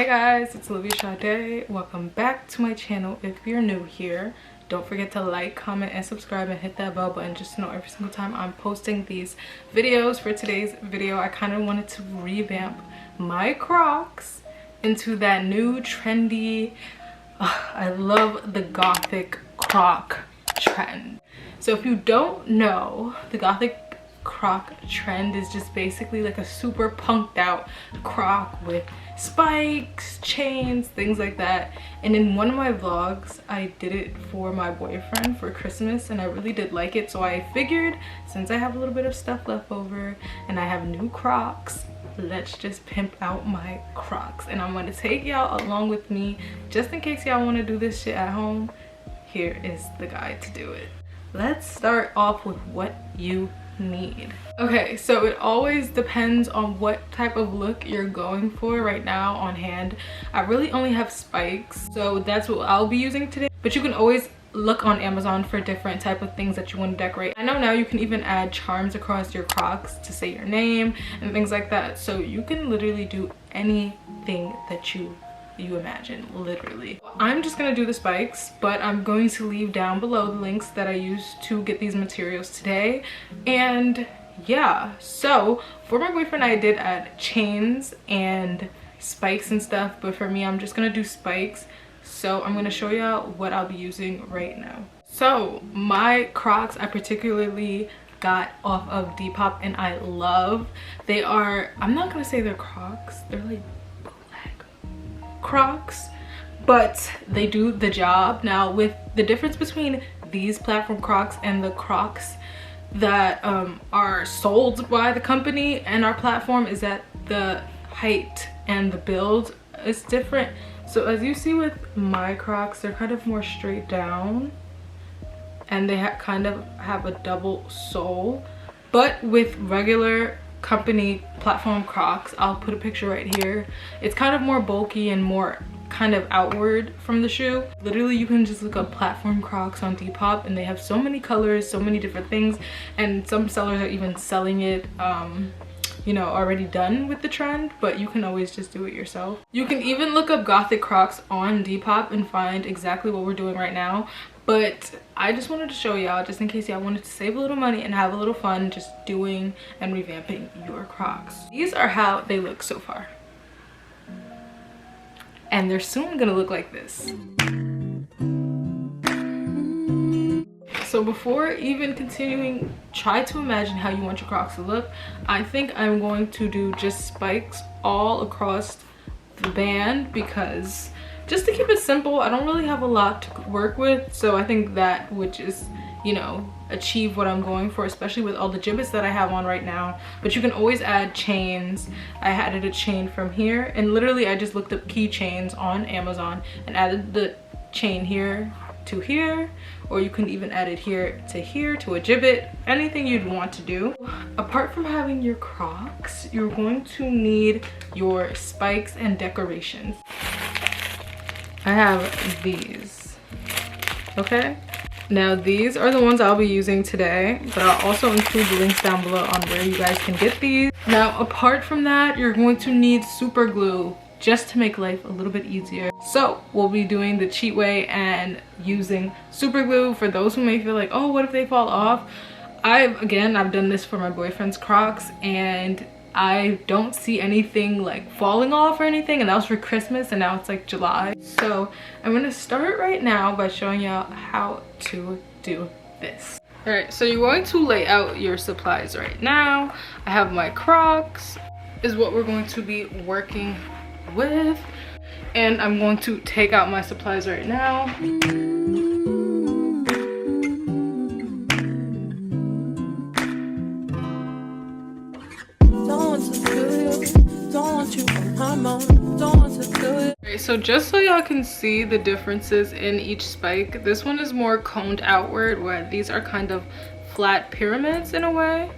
Hey guys, it's Olivia Sade. Welcome back to my channel. If you're new here, don't forget to like, comment, and subscribe and hit that bell button just to know every single time I'm posting these videos. For today's video, I kind of wanted to revamp my Crocs into that new trendy, I love the gothic croc trend. So if you don't know, the gothic croc trend is just basically like a super punked out croc with spikes, chains, things like that. And in one of my vlogs I did it for my boyfriend for Christmas and I really did like it, so I figured since I have a little bit of stuff left over and I have new Crocs, let's just pimp out my Crocs. And I'm going to take y'all along with me just in case y'all want to do this shit at home. Here is the guide to do it. Let's start off with what you need. Okay, so it always depends on what type of look you're going for. Right now on hand I really only have spikes, so that's what I'll be using today, but you can always look on Amazon for different type of things that you want to decorate. I know now you can even add charms across your Crocs to say your name and things like that, so you can literally do anything that you imagine, literally. I'm just gonna do the spikes, but I'm going to leave down below the links that I used to get these materials today. And yeah, so for my boyfriend I did add chains and spikes and stuff, but for me I'm just gonna do spikes. So I'm gonna show y'all what I'll be using right now. So my Crocs I particularly got off of Depop and I love. They are, I'm not gonna say they're Crocs, they're like Crocs, but they do the job. Now with the difference between these platform Crocs and the Crocs that are sold by the company and our platform is that the height and the build is different. So as you see with my Crocs, they're kind of more straight down and they kind of have a double sole, but with regular company platform Crocs, I'll put a picture right here, it's kind of more bulky and more kind of outward from the shoe. Literally you can just look up platform Crocs on Depop and they have so many colors, so many different things, and some sellers are even selling it you know, already done with the trend, but you can always just do it yourself. You can even look up gothic Crocs on Depop and find exactly what we're doing right now, but I just wanted to show y'all just in case y'all wanted to save a little money and have a little fun just doing and revamping your Crocs. These are how they look so far, and they're soon gonna look like this. So before even continuing, try to imagine how you want your Crocs to look. I think I'm going to do just spikes all across the band because just to keep it simple, I don't really have a lot to work with, so I think that would just, you know, achieve what I'm going for, especially with all the gibbets that I have on right now. But you can always add chains. I added a chain from here, and literally I just looked up keychains on Amazon and added the chain here to here, or you can even add it here to a gibbet, anything you'd want to do. Apart from having your Crocs, you're going to need your spikes and decorations. I have these, okay? Now these are the ones I'll be using today, but I'll also include the links down below on where you guys can get these. Now apart from that, you're going to need super glue just to make life a little bit easier. So we'll be doing the cheat way and using super glue. For those who may feel like, oh, what if they fall off? I've done this for my boyfriend's Crocs and I don't see anything like falling off or anything, and that was for Christmas and now it's like July. So I'm gonna start right now by showing y'all how to do this. All right, so you're going to lay out your supplies right now. I have my Crocs is what we're going to be working with, and I'm going to take out my supplies right now. Okay, so just so y'all can see the differences in each spike, this one is more coned outward, where these are kind of flat pyramids in a way.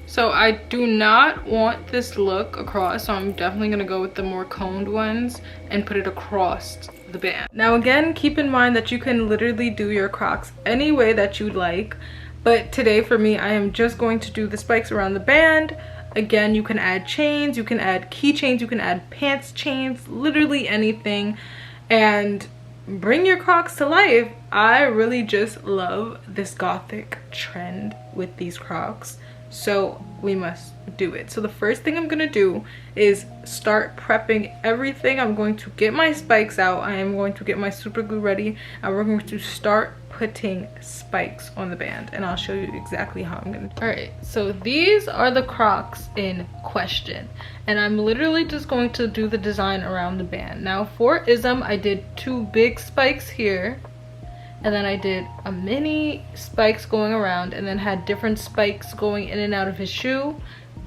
So I do not want this look across, so I'm definitely gonna go with the more coned ones and put it across the band. Now again, keep in mind that you can literally do your Crocs any way that you'd like, but today for me I am just going to do the spikes around the band. Again, you can add chains, you can add keychains, you can add pants chains, literally anything, and bring your Crocs to life. I really just love this gothic trend with these Crocs, so we must do it. So the first thing I'm gonna do is start prepping everything. I'm going to get my spikes out. I am going to get my super glue ready, and we're going to start putting spikes on the band, and I'll show you exactly how I'm gonna do it. All right, so these are the Crocs in question, and I'm literally just going to do the design around the band. Now for Ism, I did 2 big spikes here, and then I did a mini spikes going around, and then had different spikes going in and out of his shoe.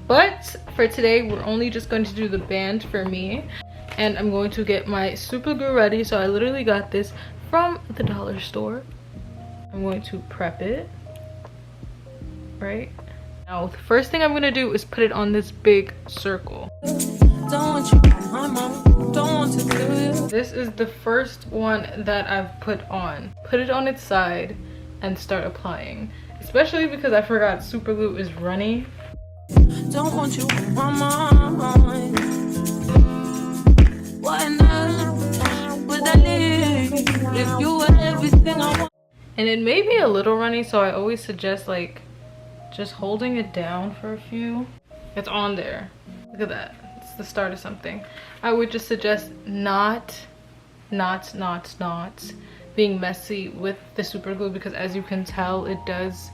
But for today, we're only just going to do the band for me, and I'm going to get my super glue ready. So I literally got this from the dollar store. I'm going to prep it, right? Now, the first thing I'm gonna do is put it on this big circle. This is the first one that I've put on. Put it on its side and start applying. Especially because I forgot super glue is runny. Don't want you on my mind. Why not? Would I live if you were everything I want? And it may be a little runny, so I always suggest like just holding it down for a few. It's on there. Look at that. It's the start of something. I would just suggest not being messy with the super glue, because as you can tell, it does,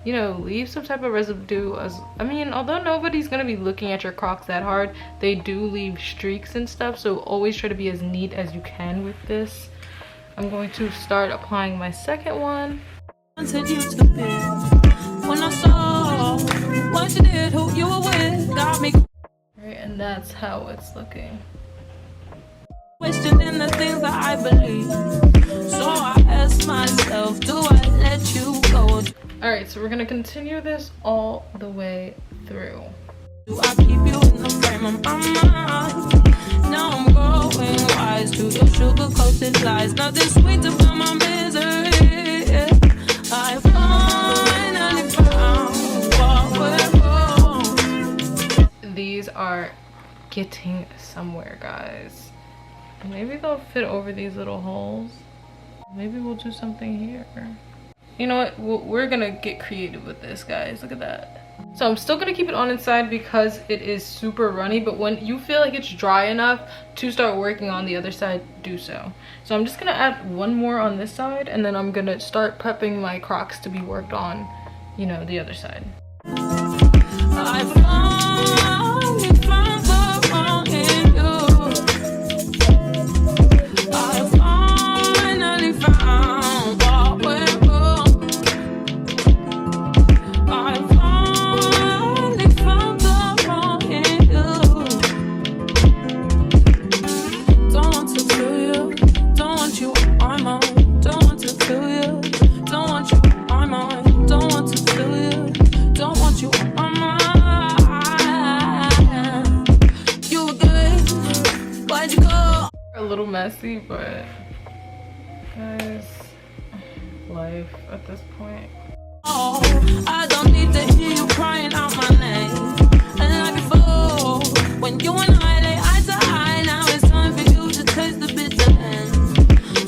you know, leave some type of residue. I mean, although nobody's gonna be looking at your Crocs that hard, they do leave streaks and stuff, so always try to be as neat as you can with this. I'm going to start applying my second one. When I saw what you did, who you were with, got me. Right, and that's how it's looking. Questioning the things that I believe. So I ask myself, do I let you go? Alright, so we're gonna continue this all the way through. Do I keep you in the frame of my mind? Now I'm growing wise to your sugar-coated lies. Nothing sweet to fill my misery. I finally found what we're wrong. These are getting somewhere, guys. Maybe they'll fit over these little holes. Maybe we'll do something here. You know what? We're gonna get creative with this, guys. Look at that. So I'm still gonna keep it on inside because it is super runny, but when you feel like it's dry enough to start working on the other side, do so. So I'm just gonna add one more on this side, and then I'm gonna start prepping my Crocs to be worked on, you know, the other side. Messy, but guys, life at this point. Oh, I don't need to hear you crying out my name. And like before, when you and I lay eye to eye, now it's time for you to taste the bitter end.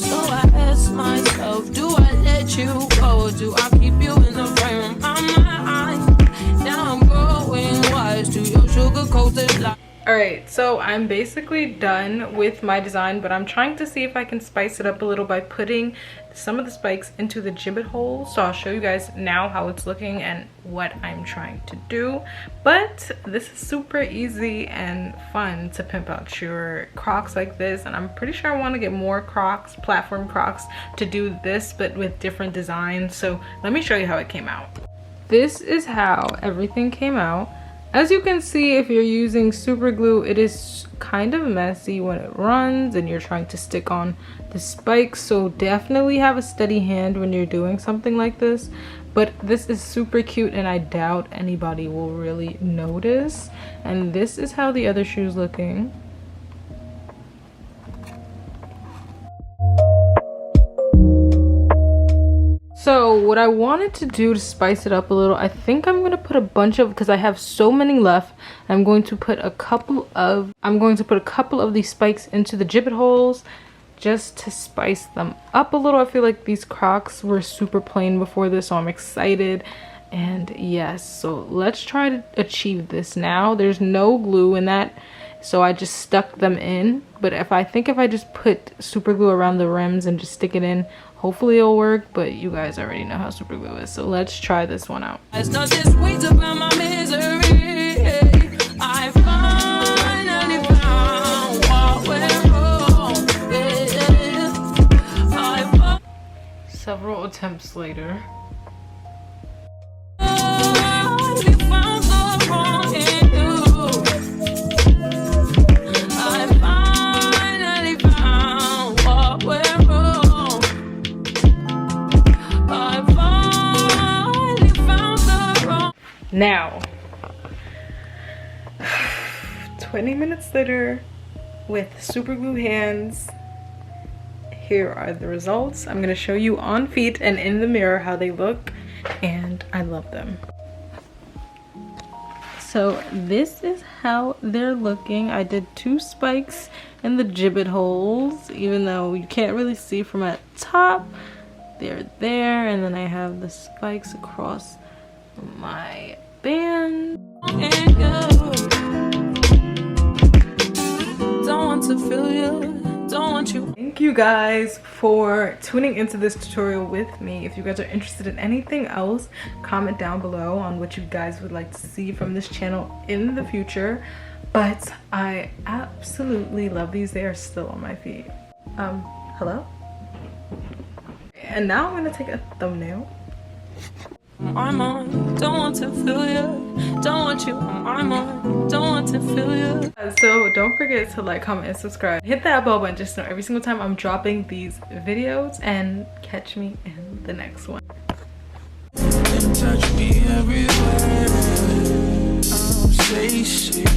So I ask myself, do I let you go? Do I keep you in the frame of my mind? Now I'm growing wise to your sugar-coated life. Alright, so I'm basically done with my design, but I'm trying to see if I can spice it up a little by putting some of the spikes into the gibbet holes. So I'll show you guys now how it's looking and what I'm trying to do. But this is super easy and fun to pimp out your Crocs like this, and I'm pretty sure I want to get more Crocs, platform Crocs, to do this but with different designs. So let me show you how it came out. This is how everything came out. As you can see, if you're using super glue, it is kind of messy when it runs and you're trying to stick on the spikes. So definitely have a steady hand when you're doing something like this. But this is super cute and I doubt anybody will really notice. And this is how the other shoe's looking. So what I wanted to do to spice it up a little, I think I'm gonna put a bunch of, because I have so many left, I'm going to put a couple of these spikes into the gibbet holes just to spice them up a little. I feel like these Crocs were super plain before this, so I'm excited. And yes, so let's try to achieve this now. There's no glue in that, so I just stuck them in. But if I just put super glue around the rims and just stick it in, hopefully it'll work. But you guys already know how super glue is, so let's try this one out. Several attempts later. Now, 20 minutes later, with super glue hands, here are the results. I'm gonna show you on feet and in the mirror how they look, and I love them. So this is how they're looking. I did 2 spikes in the gibbet holes, even though you can't really see from at top. They're there, and then I have the spikes across my band. Don't want to feel you. Don't want you. Thank you guys for tuning into this tutorial with me. If you guys are interested in anything else, comment down below on what you guys would like to see from this channel in the future. But I absolutely love these. They are still on my feet. Hello? And now I'm gonna take a thumbnail. I'm on, don't want to feel you, don't want you, I'm on, don't want to feel you. So don't forget to like, comment, and subscribe. Hit that bell button just to know every single time I'm dropping these videos, and catch me in the next one. Touch me everywhere. Say shit,